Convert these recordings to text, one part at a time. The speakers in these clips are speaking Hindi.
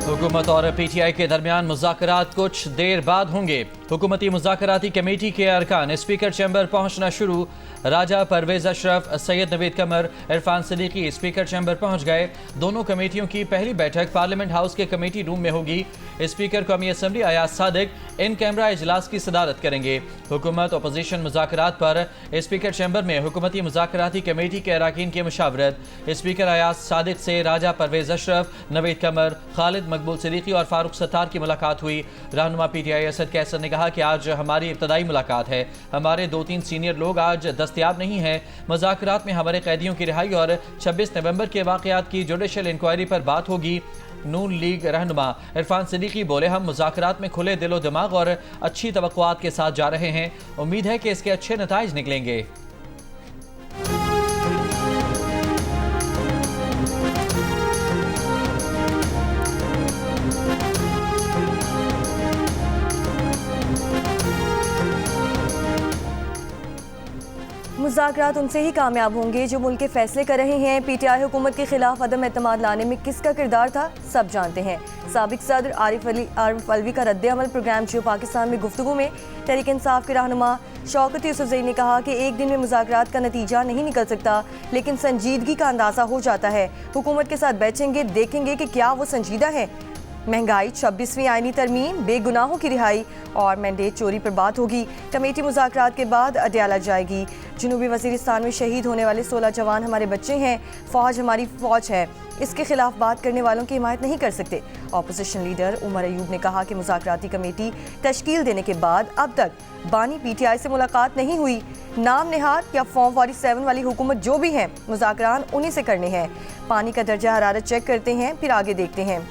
हुकूमत और पीटीआई के दरमियान मुज़ाकरात कुछ देर बाद होंगे। हुकूमती मुज़ाकराती कमेटी के अरकान स्पीकर चैम्बर पहुंचना शुरू। राजा परवेज अशरफ, सैयद नवीद कमर, इरफान सदीकी स्पीकर चैम्बर पहुंच गए। दोनों कमेटियों की पहली बैठक पार्लियामेंट हाउस के कमेटी रूम में होगी। स्पीकर कौमी assembly Ayaz Sadiq in camera इजलास की सदारत करेंगे। हुकूमत अपोजिशन मुज़ाकरात पर स्पीकर चैम्बर में हुकूमती मुज़ाकराती कमेटी के अरकान की मुशावरत। स्पीकर अयाज सादिक से राजा परवेज अशरफ, नवीद कमर, खालिद मकबूल सदीकी और फारूक सत्तार की मुलाकात हुई। रहनुमा पीटीआई असद कैसर ने कहा कि आज हमारी इब्तदाई मुलाकात है। हमारे 2-3 सीनियर लोग आज दस्तयाब नहीं हैं। मुज़ाकरात में हमारे कैदियों की रिहाई और 26 नवंबर के वाक़यात की जुडिशल इंक्वायरी पर बात होगी। नून लीग रहनुमा इरफान सदीकी बोले, हम मुज़ाकरात में खुले दिलो दिमाग और अच्छी तवक्कुआत के साथ जा रहे हैं। उम्मीद है कि इसके अच्छे नताइज निकलेंगे। मुज़ाकरात उनसे ही कामयाब होंगे जो मुल्क के फैसले कर रहे हैं। पीटीआई हुकूमत के खिलाफ अदम एतमाद लाने में किसका किरदार था, सब जानते हैं। साबिक सदर आरिफ अलवी का रद्द-ए-अमल प्रोग्राम जियो पाकिस्तान में गुफ्तगू में तहरीक इंसाफ के रहनुमा शौकत यूसुफजई ने कहा कि एक दिन में मुज़ाकरात का नतीजा नहीं निकल सकता, लेकिन संजीदगी का अंदाज़ा हो जाता है। हुकूमत के साथ बैठेंगे, देखेंगे कि क्या वो संजीदा है। महंगाई, 26वीं आईनी तरमीम, बेगुनाहों की रिहाई और मैंडेट चोरी पर बात होगी। कमेटी मुज़ाकरात के बाद अडयाला जाएगी। जनूबी वज़ीरिस्तान में शहीद होने वाले 16 जवान हमारे बच्चे हैं। फ़ौज हमारी फ़ौज है। इसके खिलाफ बात करने वालों की हिमायत नहीं कर सकते। अपोजिशन लीडर उमर अयूब ने कहा कि मुज़ाकराती कमेटी तश्कील देने के बाद अब तक बानी पीटीआई से मुलाकात नहीं हुई। नाम निहार या फॉर्म 47 वाली हुकूमत जो भी है, मुज़ाकरात उन्हीं से करने हैं। पानी का दर्जा हरारत चेक करते हैं, फिर आगे देखते हैं।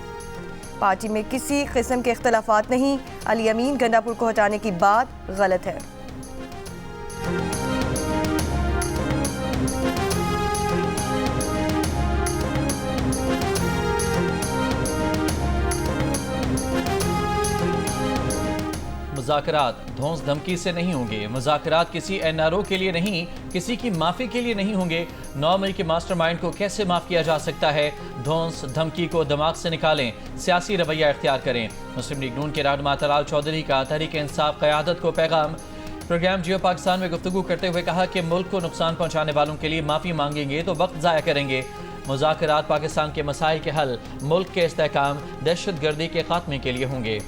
पार्टी में किसी किस्म के इख्तलाफात नहीं। अली अमीन गंडापुर को हटाने की बात गलत है। मुज़ाकरात धौंस धमकी से नहीं होंगे। मुज़ाकरात किसी एनआरओ के लिए नहीं, किसी की माफ़ी के लिए नहीं होंगे। 9 मई के मास्टरमाइंड को कैसे माफ़ किया जा सकता है? धौंस धमकी को दिमाग से निकालें, सियासी रवैया इख्तियार करें। मुस्लिम लीग नून के रहनुमा तलाल चौधरी का तहरीक इंसाफ क़यादत को पैगाम। प्रोग्राम जियो पाकिस्तान में गुफ्तगू करते हुए कहा कि मुल्क को नुकसान पहुँचाने वालों के लिए माफ़ी मांगेंगे तो वक्त ज़ाया करेंगे। मुज़ाकरात पाकिस्तान के मसाइल के हल, मुल्क के इस्तेहकाम, दहशत गर्दी के खात्मे के लिए होंगे।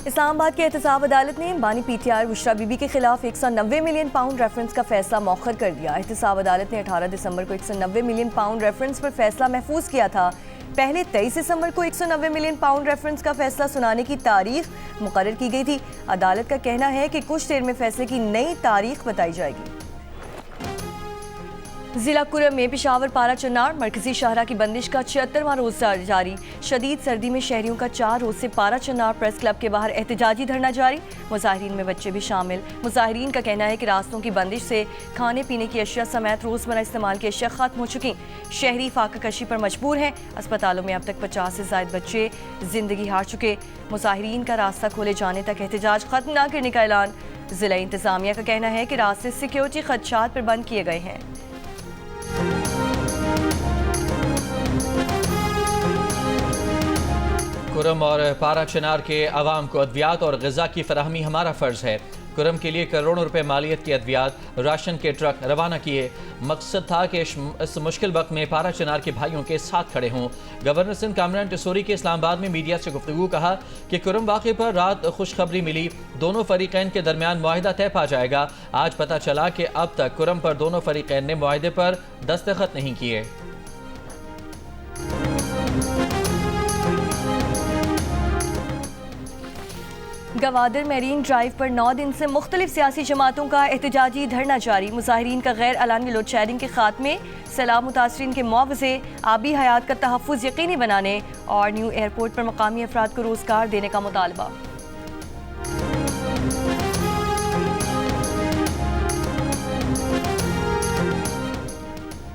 इस्लामाबाद की एहतसाब अदालत ने बानी पीटीआई बुशरा बीबी के खिलाफ 190 मिलियन पाउंड रेफरेंस का फैसला मौखर कर दिया। एहतसाब अदालत ने 18 दिसंबर को 190 मिलियन पाउंड रेफरेंस पर फैसला महफूज किया था। पहले 23 दिसंबर को 190 मिलियन पाउंड रेफरेंस का फैसला सुनाने की तारीख मुकर्रर की गई थी। अदालत का कहना है कि कुछ देर में फैसले की नई तारीख बताई जाएगी। जिला कुरम में पेशावर पारा चन्नार मरकजी शाहरा की बंदिश का 76वां रोज जारी। शदीद सर्दी में शहरियों का 4 रोज से पारा चन्नार प्रेस क्लब के बाहर एहतजाजी धरना जारी। मुजाहिरीन में बच्चे भी शामिल। मुजाहिरीन का कहना है कि रास्तों की बंदिश से खाने पीने की अशिया समेत रोजमर्रा इस्तेमाल की अशिया खत्म हो चुकी। शहरी फाका कशी पर मजबूर हैं। अस्पतालों में अब तक 50 से ज्यादा बच्चे जिंदगी हार चुके। मुजाहिरीन का रास्ता खोले जाने तक एहतजाज खत्म न करने का ऐलान। जिला इंतजामिया का कहना है कि रास्ते सिक्योरिटी खदशात पर बंद किए गए हैं। कुरम और पारा चनार के अवाम को अद्वियात और ग़िज़ा की फराहमी हमारा फ़र्ज़ है। कुरम के लिए करोड़ों रुपए मालियत की अद्वियात राशन के ट्रक रवाना किए। मकसद था कि इस मुश्किल वक्त में पारा चनार के भाइयों के साथ खड़े हों। गवर्नर सिंध कामरान टिसोरी के इस्लामाबाद में मीडिया से गुफ्तगू कहा कि कुरम वाक़े पर रात खुशखबरी मिली, दोनों फरीक़ैन के दरमियान मुआहिदा तय पा जाएगा। आज पता चला कि अब तक कुरम पर दोनों फरीक़ैन ने मुआहिदे पर दस्तखत नहीं किए। गवादर मेरीन ड्राइव पर 9 दिन से मुख्तलिफ सियासी जमातों का एहतजाजी धरना जारी। मुजाहिरीन का गैर अलानी लोड शेडिंग के खात्मे, सैलाब मुतासरीन के मुआवजे, आबी हयात का तहफ़्फ़ुज़ यकीनी बनाने और न्यू एयरपोर्ट पर मकामी अफराद को रोज़गार देने का मुतालबा।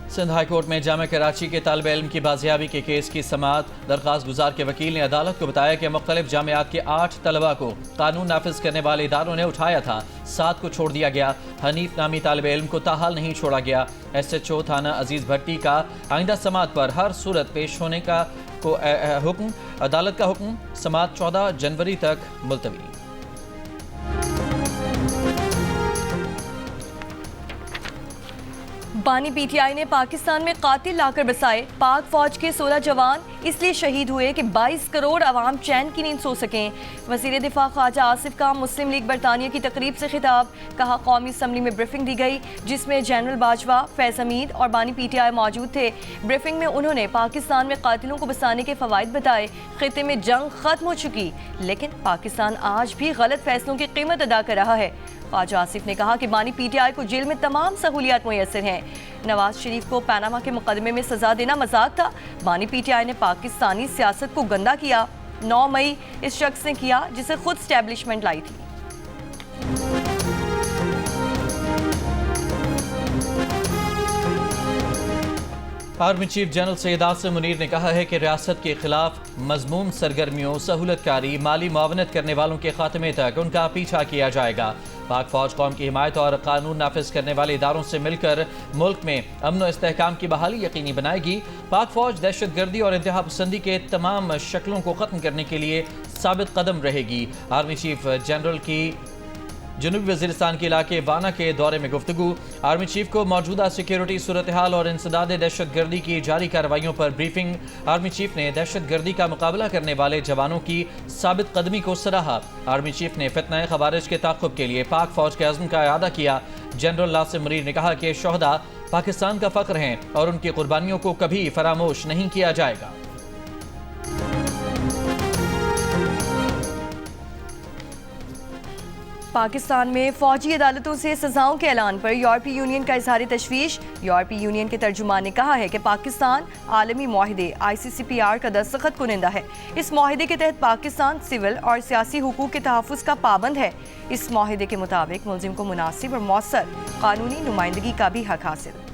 सिंध हाई कोर्ट में जामिया कराची के तालिब इल्म की बाजियाबी के केस की समाअत। दरख्वास्त गुजार के वकील ने अदालत को बताया कि मुख्तलिफ जामियात के 8 तलबा को कानून नाफिज करने वाले इदारों ने उठाया था, 7 को छोड़ दिया गया। हनीफ नामी तालिब इल्म को ताहाल नहीं छोड़ा गया। SHO थाना अजीज भट्टी का आइंदा समाअत पर हर सूरत पेश होने का हुक्म। अदालत का हुक्म, समाअत 14 जनवरी तक मुलतवी। बानी PTI ने पाकिस्तान में कातिल लाकर बसाए। पाक फौज के 16 जवान इसलिए शहीद हुए कि 22 करोड़ अवाम चैन की नींद सो सकें। वज़ीर दिफा ख्वाजा आसिफ का मुस्लिम लीग बरतानिया की तकरीब से खिताब। कहा, कौमी असम्बली में ब्रीफिंग दी गई जिसमें जनरल बाजवा, फैज़ हमीद और बानी PTI मौजूद थे। ब्रीफिंग में उन्होंने पाकिस्तान में कातिलों को बसाने के फ़वाइद बताए। खिते में जंग खत्म हो चुकी, लेकिन पाकिस्तान आज भी गलत फैसलों की कीमत अदा कर रहा है। ख्वाजा आसिफ ने कहा कि बानी PTI को जेल में तमाम सहूलियात मुयस्सर हैं। नवाज शरीफ को पनामा के मुकदमे में सजा देना मजाक था। बानी PTI ने पाकिस्तानी सियासत को गंदा किया। 9 मई इस शख्स ने किया जिसे खुद स्टैब्लिशमेंट लाई थी। Army chief general Syed Asim Munir ने कहा है कि रियासत के खिलाफ मजमूम सरगर्मियों, सहूलतकारी, माली मुआवनत करने वालों के खात्मे तक उनका पीछा किया जाएगा। पाक फौज कौम की हिमायत और कानून नाफिज करने वाले इदारों से मिलकर मुल्क में अमन और इस्तेहकाम की बहाली यकीनी बनाएगी। पाक फौज दहशत गर्दी और इंतहा पसंदी के तमाम शक्लों को ख़त्म करने के लिए साबित कदम रहेगी। आर्मी चीफ जनरल की जनूबी वज़ीरिस्तान के इलाके वाना के दौरे में गुफ्तगू। आर्मी चीफ को मौजूदा सिक्योरिटी सूरत हाल और इंसदाद दहशत गर्दी की जारी कार्रवाइयों पर ब्रीफिंग। आर्मी चीफ ने दहशत गर्दी का मुकाबला करने वाले जवानों की साबित कदमी को सराहा। आर्मी चीफ ने फितना खवारिज के ताक़ुब के लिए पाक फौज के अज़्म का इआदा किया। जनरल आसिम मुनीर ने कहा कि शोहदा पाकिस्तान का फ़ख्र हैं और उनकी कुर्बानियों को कभी फरामोश नहीं किया जाएगा। पाकिस्तान में फौजी अदालतों से सजाओं के ऐलान पर यूरोपीय यूनियन का इजहार तशवीश। यूरोपीय यूनियन के तर्जुमान ने कहा है कि पाकिस्तान आलमी मुआहदे ICCPR का दस्तखत कुनिंदा है। इस मुआहदे के तहत पाकिस्तान सिविल और सियासी हुकूक के तहफ़्फ़ुज़ का पाबंद है। इस मुआहदे के मुताबिक मुलजिम को मुनासिब और मौसर कानूनी नुमाइंदगी का भी हक हासिल।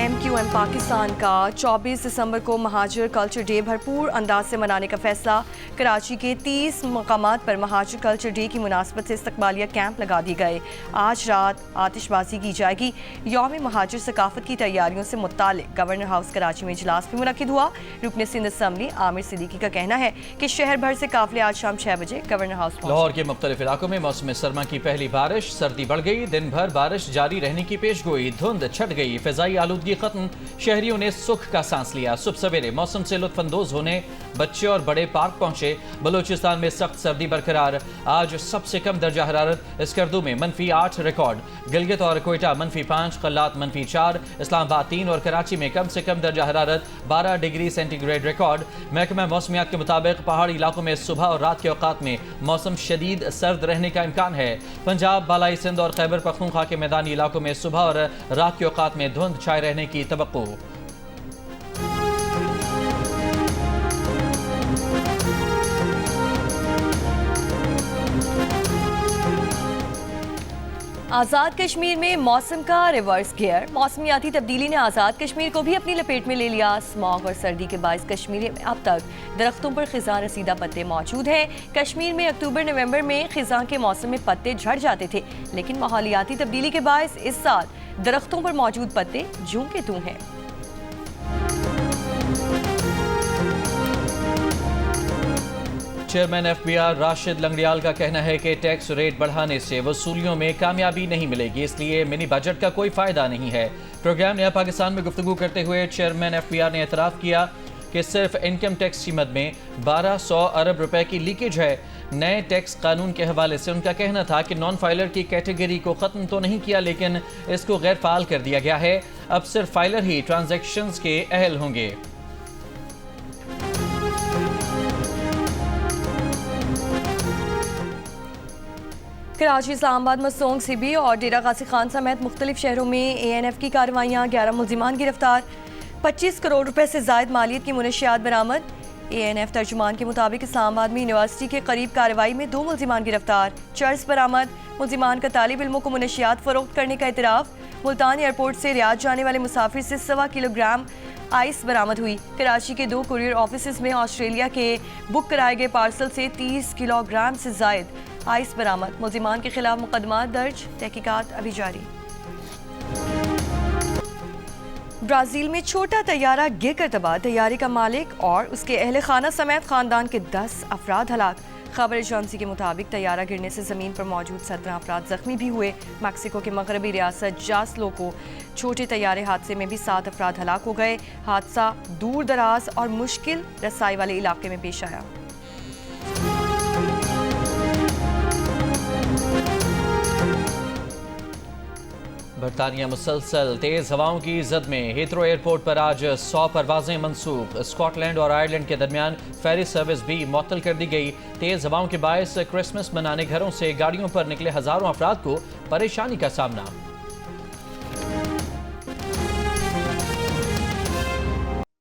MQM पाकिस्तान का 24 दिसंबर को महाजर कल्चर डे भरपूर अंदाज से मनाने का फैसला। कराची के 30 मकामात पर महाजर कल्चर डे की मुनासबत से इस्तकबालिया कैंप लगा दिए गए। आज रात आतिशबाजी की जाएगी। यौम महाजर सकाफत की तैयारियों से मुताल्लिक गवर्नर हाउस कराची में इजलास भी मुनक्किद हुआ। रुकन सिंध असम्बली आमिर सिद्दीकी का कहना है कि शहर भर से काफिले आज शाम 6 बजे गवर्नर हाउस पहुंचे। लाहौर के मुख्तलिफ इलाकों में मौसम सरमा की पहली बारिश, सर्दी बढ़ गई। दिन भर बारिश जारी रहने की पेशगोई। धुंध छट गई, फिजाई आलूदगी खत्म। शहरियों ने सुख का सांस लिया। सुबह सवेरे मौसम से लुत्फानंदोज होने बच्चे और बड़े पार्क पहुंचे। बलूचिस्तान में सख्त सर्दी बरकरार। आज सबसे कम दर्जा हरारत स्कर्दू में -8 रिकॉर्ड। गिलगित और कोयटा -5, कल्लात -4, इस्लामाबाद 3 और कराची में कम से कम दर्जा हरारत 12 डिग्री सेंटीग्रेड रिकॉर्ड। महकमा मौसमियात के मुताबिक पहाड़ी इलाकों में सुबह और रात के औकात में मौसम शदीद सर्द रहने का इम्कान है। पंजाब, बालाई सिंध और खैबर पख्तूनख्वा के मैदानी इलाकों में सुबह और रात के औकात में धुंध छाए रहने की तवक्को। आज़ाद कश्मीर में मौसम का रिवर्स गियर। मौसमियाती तब्दीली ने आज़ाद कश्मीर को भी अपनी लपेट में ले लिया। स्मॉग और सर्दी के बायस कश्मीर में अब तक दरख्तों पर खिज़ां रसीदा पत्ते मौजूद हैं। कश्मीर में अक्टूबर नवंबर में खिज़ां के मौसम में पत्ते झड़ जाते थे, लेकिन माहौलियाती तब्दीली के बायस इस साल दरख्तों पर मौजूद पत्ते जूं के तूं हैं। चेयरमैन FBR राशिद लंगड़ियाल का कहना है कि टैक्स रेट बढ़ाने से वसूलियों में कामयाबी नहीं मिलेगी, इसलिए मिनी बजट का कोई फायदा नहीं है। प्रोग्राम नया पाकिस्तान में गुफ्तगू करते हुए चेयरमैन FBR ने एतराफ़ किया कि सिर्फ इनकम टैक्स की मद में 1200 अरब रुपए की लीकेज है। नए टैक्स कानून के हवाले से उनका कहना था कि नॉन फाइलर की कैटेगरी को ख़त्म तो नहीं किया, लेकिन इसको गैर फाल कर दिया गया है। अब सिर्फ फाइलर ही ट्रांजैक्शंस के अहल होंगे। कराची, इस्लामाबाद, मसूंग, सिबी और डेरा गाजी खान समेत मुख्तलिफ शहरों में ANF की कार्रवाइयाँ। 11 मुलजिमान गिरफ्तार। 25 करोड़ रुपए से जायद मालियत की मुनशियात बरामद। ANF तर्जुमान के मुताबिक इस्लामाबाद में यूनिवर्सिटी के करीब कार्रवाई में 2 मुल्जिमान गिरफ्तार, चर्स बरामद। मुल्जिमान का तालिब इल्मों को मुनशियात फरोख्त करने का इतराफ़। मुल्तान एयरपोर्ट से रियाद जाने वाले मुसाफिर से 1.25 किलोग्राम आइस बरामद हुई। कराची के 2 कुरियर ऑफिस में ऑस्ट्रेलिया के बुक कराए गए पार्सल से 30 किलोग्राम से जायद आइस बरामद। मुल्जिमान के खिलाफ मुकदमा दर्ज, तहकीकात अभी जारी। ब्राज़ील में छोटा तैयारा गिरकर तबाह, तैयारे का मालिक और उसके अहले खाना समेत खानदान के 10 अफराद हलाक। खबर एजेंसी के मुताबिक तैयारा गिरने से ज़मीन पर मौजूद 17 अफराद जख्मी भी हुए। मैक्सिको के मगरबी रियासत जासलो को छोटे तैयारे हादसे में भी 7 अफराद हलाक हो गए। हादसा दूर दराज और मुश्किल रसाई वाले इलाके में पेश आया। बरतानिया मुसलसल तेज हवाओं की जद में हीथ्रो एयरपोर्ट पर आज 100 परवाजें मनसूख। स्कॉटलैंड और आयरलैंड के दरमियान फेरी सर्विस भी मुअत्तल कर दी गई। तेज हवाओं के बायस क्रिसमस मनाने घरों से गाड़ियों पर निकले हजारों अफराद को परेशानी का सामना।